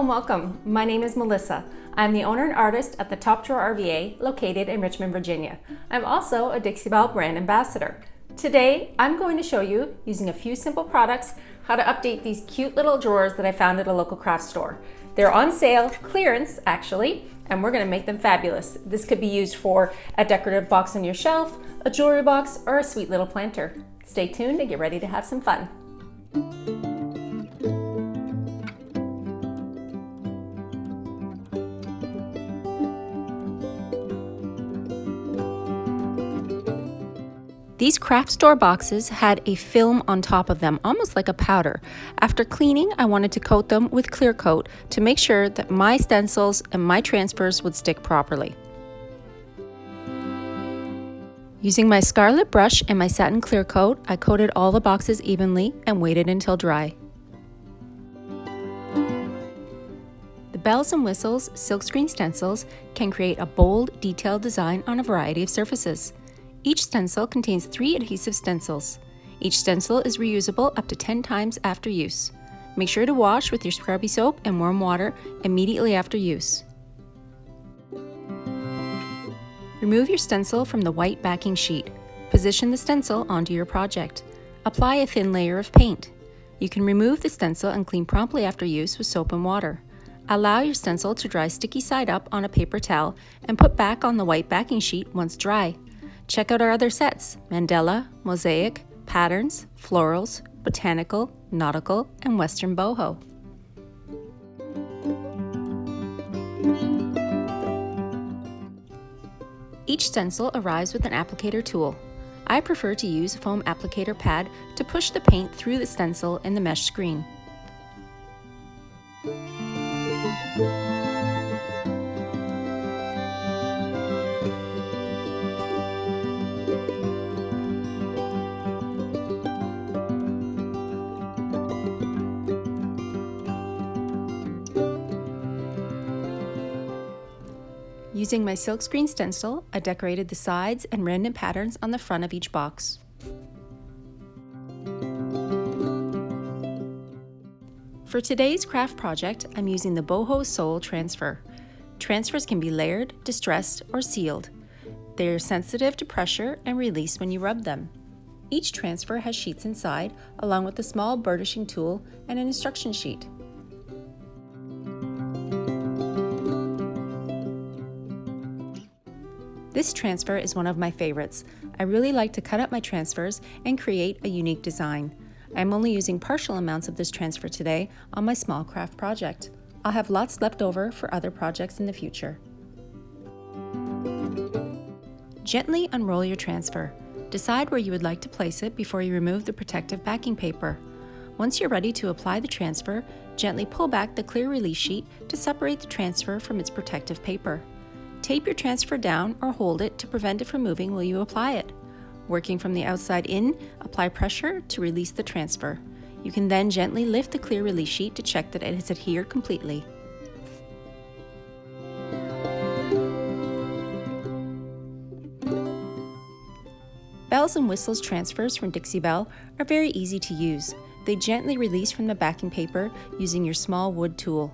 and welcome. My name is Melissa. I'm the owner and artist at the Top Drawer RVA located in Richmond, Virginia. I'm also a Dixie Belle brand ambassador. Today, I'm going to show you, using a few simple products, how to update these cute little drawers that I found at a local craft store. They're on sale, clearance actually, and we're going to make them fabulous. This could be used for a decorative box on your shelf, a jewelry box, or a sweet little planter. Stay tuned and get ready to have some fun. These craft store boxes had a film on top of them, almost like a powder. After cleaning, I wanted to coat them with clear coat to make sure that my stencils and my transfers would stick properly. Using my Scarlet Brush and my satin clear coat, I coated all the boxes evenly and waited until dry. The Bells and Whistles Silkscreen stencils can create a bold, detailed design on a variety of surfaces. Each stencil contains 3 adhesive stencils. Each stencil is reusable up to 10 times after use. Make sure to wash with your scrubby soap and warm water immediately after use. Remove your stencil from the white backing sheet. Position the stencil onto your project. Apply a thin layer of paint. You can remove the stencil and clean promptly after use with soap and water. Allow your stencil to dry sticky side up on a paper towel and put back on the white backing sheet once dry. Check out our other sets: Mandala, Mosaic, Patterns, Florals, Botanical, Nautical, and Western Boho. Each stencil arrives with an applicator tool. I prefer to use a foam applicator pad to push the paint through the stencil in the mesh screen. Using my Silkscreen stencil, I decorated the sides and random patterns on the front of each box. For today's craft project, I'm using the Boho Sole Transfer. Transfers can be layered, distressed, or sealed. They are sensitive to pressure and release when you rub them. Each transfer has sheets inside, along with a small burnishing tool and an instruction sheet. This transfer is one of my favorites. I really like to cut up my transfers and create a unique design. I'm only using partial amounts of this transfer today on my small craft project. I'll have lots left over for other projects in the future. Gently unroll your transfer. Decide where you would like to place it before you remove the protective backing paper. Once you're ready to apply the transfer, gently pull back the clear release sheet to separate the transfer from its protective paper. Tape your transfer down or hold it to prevent it from moving while you apply it. Working from the outside in, apply pressure to release the transfer. You can then gently lift the clear release sheet to check that it has adhered completely. Bells and Whistles transfers from Dixie Belle are very easy to use. They gently release from the backing paper using your small wood tool.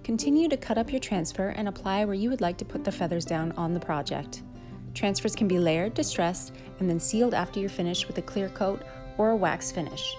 Continue to cut up your transfer and apply where you would like to put the feathers down on the project. Transfers can be layered, distressed, and then sealed after you're finished with a clear coat or a wax finish.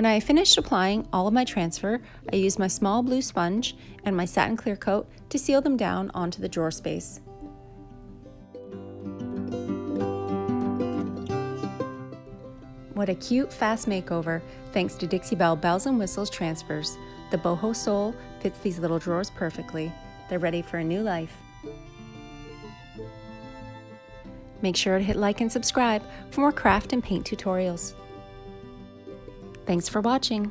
When I finished applying all of my transfer, I used my small blue sponge and my satin clear coat to seal them down onto the drawer space. What a cute, fast makeover, thanks to Dixie Belle Belles and Whistles transfers. The boho sole fits these little drawers perfectly. They're ready for a new life. Make sure to hit like and subscribe for more craft and paint tutorials. Thanks for watching.